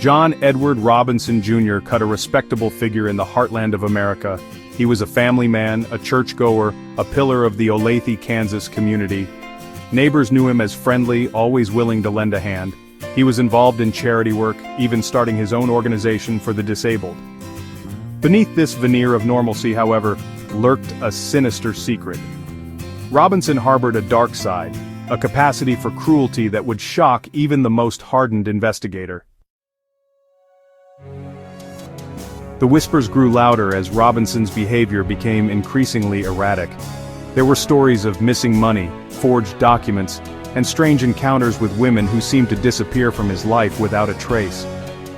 John Edward Robinson Jr. cut a respectable figure in the heartland of America. He was a family man, a churchgoer, a pillar of the Olathe, Kansas community. Neighbors knew him as friendly, always willing to lend a hand. He was involved in charity work, even starting his own organization for the disabled. Beneath this veneer of normalcy, however, lurked a sinister secret. Robinson harbored a dark side, a capacity for cruelty that would shock even the most hardened investigator. The whispers grew louder as Robinson's behavior became increasingly erratic. There were stories of missing money, forged documents, and strange encounters with women who seemed to disappear from his life without a trace.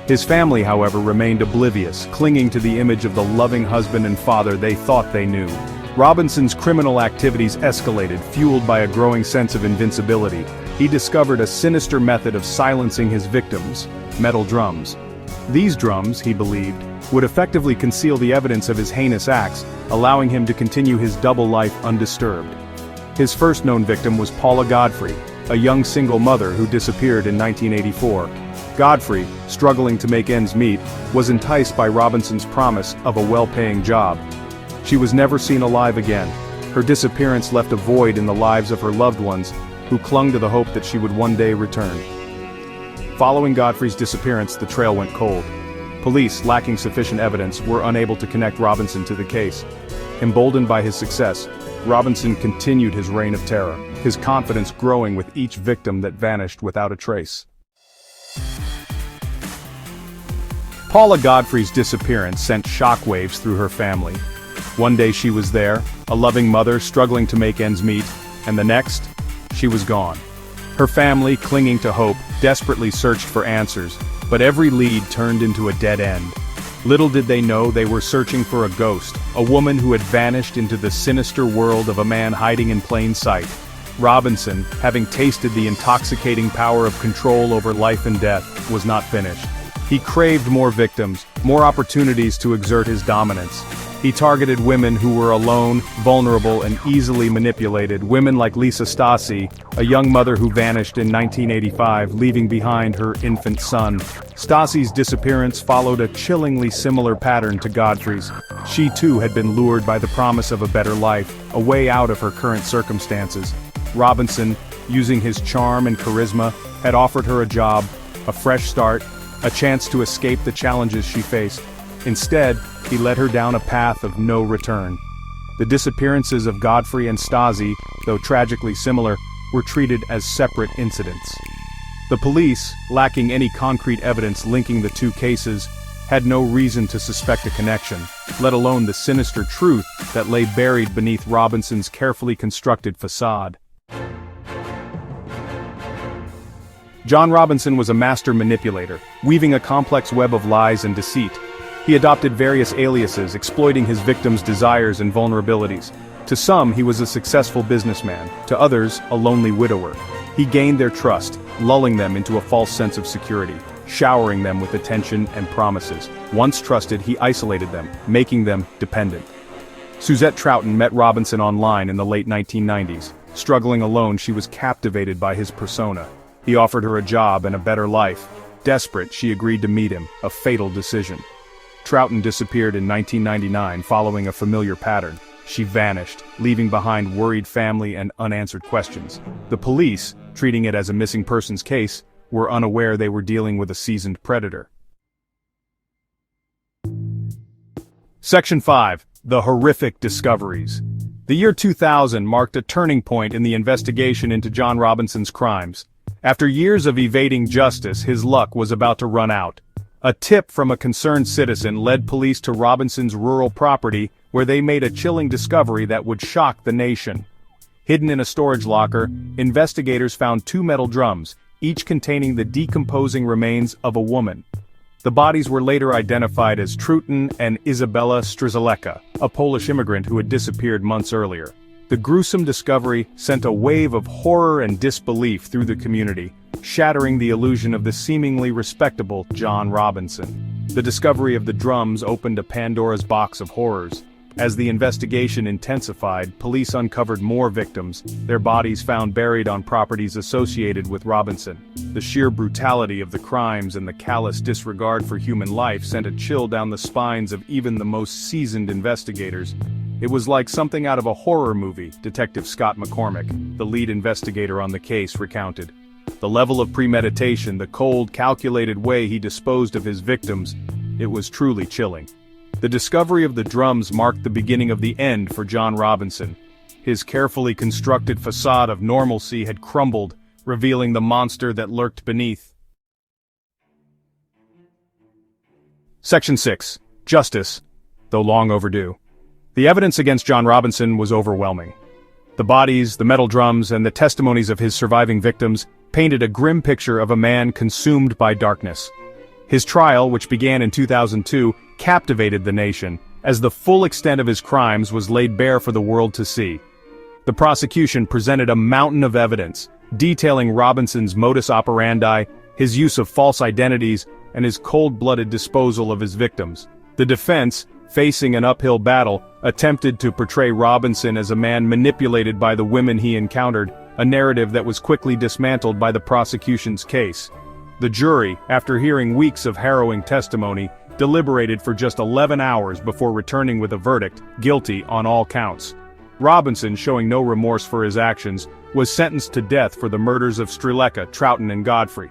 His family, however, remained oblivious, clinging to the image of the loving husband and father they thought they knew. Robinson's criminal activities escalated, fueled by a growing sense of invincibility. He discovered a sinister method of silencing his victims: metal drums. These drums, he believed, would effectively conceal the evidence of his heinous acts, allowing him to continue his double life undisturbed. His first known victim was Paula Godfrey, a young single mother who disappeared in 1984. Godfrey, struggling to make ends meet, was enticed by Robinson's promise of a well-paying job. She was never seen alive again. Her disappearance left a void in the lives of her loved ones, who clung to the hope that she would one day return. Following Godfrey's disappearance, the trail went cold. Police, lacking sufficient evidence, were unable to connect Robinson to the case. Emboldened by his success, Robinson continued his reign of terror, his confidence growing with each victim that vanished without a trace. Paula Godfrey's disappearance sent shockwaves through her family. One day she was there, a loving mother struggling to make ends meet, and the next, she was gone. Her family, clinging to hope, desperately searched for answers, but every lead turned into a dead end. Little did they know they were searching for a ghost, a woman who had vanished into the sinister world of a man hiding in plain sight. Robinson, having tasted the intoxicating power of control over life and death, was not finished. He craved more victims, more opportunities to exert his dominance. He targeted women who were alone, vulnerable, and easily manipulated, women like Lisa Stasi, a young mother who vanished in 1985, leaving behind her infant son. Stasi's disappearance followed a chillingly similar pattern to Godfrey's. She too had been lured by the promise of a better life, a way out of her current circumstances. Robinson, using his charm and charisma, had offered her a job, a fresh start, a chance to escape the challenges she faced. Instead, he led her down a path of no return. The disappearances of Godfrey and Stasi, though tragically similar, were treated as separate incidents. The police, lacking any concrete evidence linking the two cases, had no reason to suspect a connection, let alone the sinister truth that lay buried beneath Robinson's carefully constructed facade. John Robinson was a master manipulator, weaving a complex web of lies and deceit. He adopted various aliases, exploiting his victims' desires and vulnerabilities. To some, he was a successful businessman, to others, a lonely widower. He gained their trust, lulling them into a false sense of security, showering them with attention and promises. Once trusted, he isolated them, making them dependent. Suzette Troughton met Robinson online in the late 1990s. Struggling alone, she was captivated by his persona. He offered her a job and a better life. Desperate, she agreed to meet him, a fatal decision. Troughton disappeared in 1999 following a familiar pattern. She vanished, leaving behind worried family and unanswered questions. The police, treating it as a missing persons case, were unaware they were dealing with a seasoned predator. Section 5. The Horrific Discoveries. The year 2000 marked a turning point in the investigation into John Robinson's crimes. After years of evading justice, his luck was about to run out. A tip from a concerned citizen led police to Robinson's rural property, where they made a chilling discovery that would shock the nation. Hidden in a storage locker, investigators found two metal drums, each containing the decomposing remains of a woman. The bodies were later identified as Troughton and Izabela Strzelecka, a Polish immigrant who had disappeared months earlier. The gruesome discovery sent a wave of horror and disbelief through the community, shattering the illusion of the seemingly respectable John Robinson. The discovery of the drums opened a Pandora's box of horrors. As the investigation intensified, police uncovered more victims, their bodies found buried on properties associated with Robinson. The sheer brutality of the crimes and the callous disregard for human life sent a chill down the spines of even the most seasoned investigators. It was like something out of a horror movie, Detective Scott McCormick, the lead investigator on the case, recounted. The level of premeditation, the cold, calculated way he disposed of his victims, it was truly chilling. The discovery of the drums marked the beginning of the end for John Robinson. His carefully constructed facade of normalcy had crumbled, revealing the monster that lurked beneath. Section 6. Justice, though long overdue. The evidence against John Robinson was overwhelming. The bodies, the metal drums, and the testimonies of his surviving victims painted a grim picture of a man consumed by darkness. His trial, which began in 2002, captivated the nation, as the full extent of his crimes was laid bare for the world to see. The prosecution presented a mountain of evidence, detailing Robinson's modus operandi, his use of false identities, and his cold-blooded disposal of his victims. The defense, facing an uphill battle, attempted to portray Robinson as a man manipulated by the women he encountered, a narrative that was quickly dismantled by the prosecution's case. The jury, after hearing weeks of harrowing testimony, deliberated for just 11 hours before returning with a verdict, guilty on all counts. Robinson, showing no remorse for his actions, was sentenced to death for the murders of Streleka, Troughton, and Godfrey.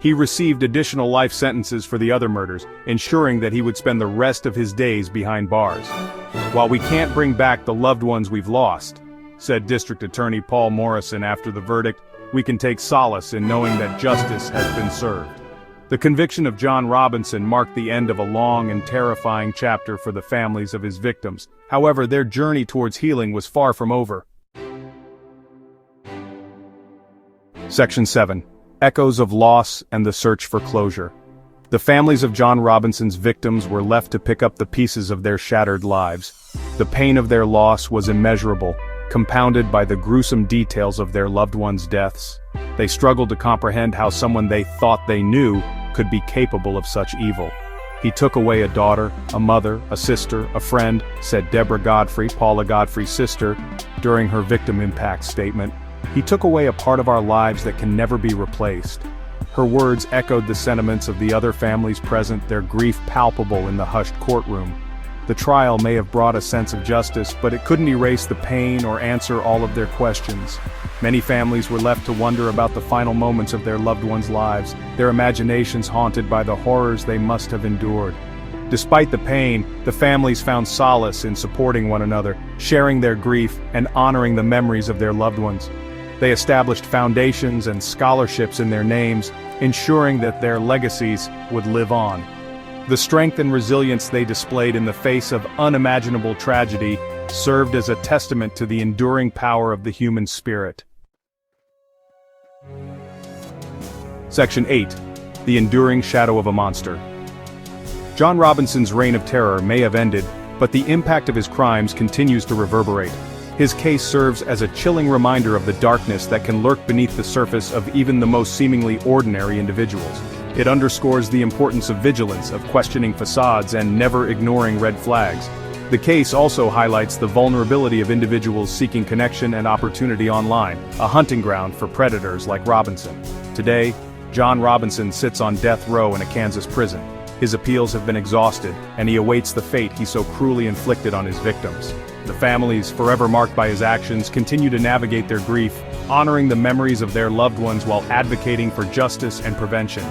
He received additional life sentences for the other murders, ensuring that he would spend the rest of his days behind bars. "While we can't bring back the loved ones we've lost," said District Attorney Paul Morrison after the verdict, "we can take solace in knowing that justice has been served." The conviction of John Robinson marked the end of a long and terrifying chapter for the families of his victims. However, their journey towards healing was far from over. Section 7. Echoes of Loss and the Search for Closure. The families of John Robinson's victims were left to pick up the pieces of their shattered lives. The pain of their loss was immeasurable, compounded by the gruesome details of their loved ones' deaths. They struggled to comprehend how someone they thought they knew could be capable of such evil. "He took away a daughter, a mother, a sister, a friend," said Deborah Godfrey, Paula Godfrey's sister, during her victim impact statement. "He took away a part of our lives that can never be replaced." Her words echoed the sentiments of the other families present, their grief palpable in the hushed courtroom. The trial may have brought a sense of justice, but it couldn't erase the pain or answer all of their questions. Many families were left to wonder about the final moments of their loved ones' lives, their imaginations haunted by the horrors they must have endured. Despite the pain, the families found solace in supporting one another, sharing their grief, and honoring the memories of their loved ones. They established foundations and scholarships in their names, ensuring that their legacies would live on. The strength and resilience they displayed in the face of unimaginable tragedy served as a testament to the enduring power of the human spirit. Section 8. The Enduring Shadow of a Monster. John Robinson's reign of terror may have ended, but the impact of his crimes continues to reverberate. His case serves as a chilling reminder of the darkness that can lurk beneath the surface of even the most seemingly ordinary individuals. It underscores the importance of vigilance, of questioning facades, and never ignoring red flags. The case also highlights the vulnerability of individuals seeking connection and opportunity online, a hunting ground for predators like Robinson. Today, John Robinson sits on death row in a Kansas prison. His appeals have been exhausted, and he awaits the fate he so cruelly inflicted on his victims. The families, forever marked by his actions, continue to navigate their grief, honoring the memories of their loved ones while advocating for justice and prevention.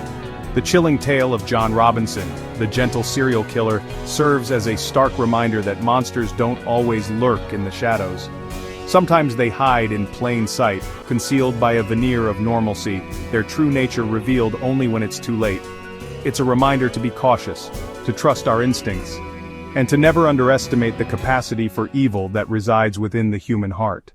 The chilling tale of John Robinson, the gentle serial killer, serves as a stark reminder that monsters don't always lurk in the shadows. Sometimes they hide in plain sight, concealed by a veneer of normalcy, their true nature revealed only when it's too late. It's a reminder to be cautious, to trust our instincts, and to never underestimate the capacity for evil that resides within the human heart.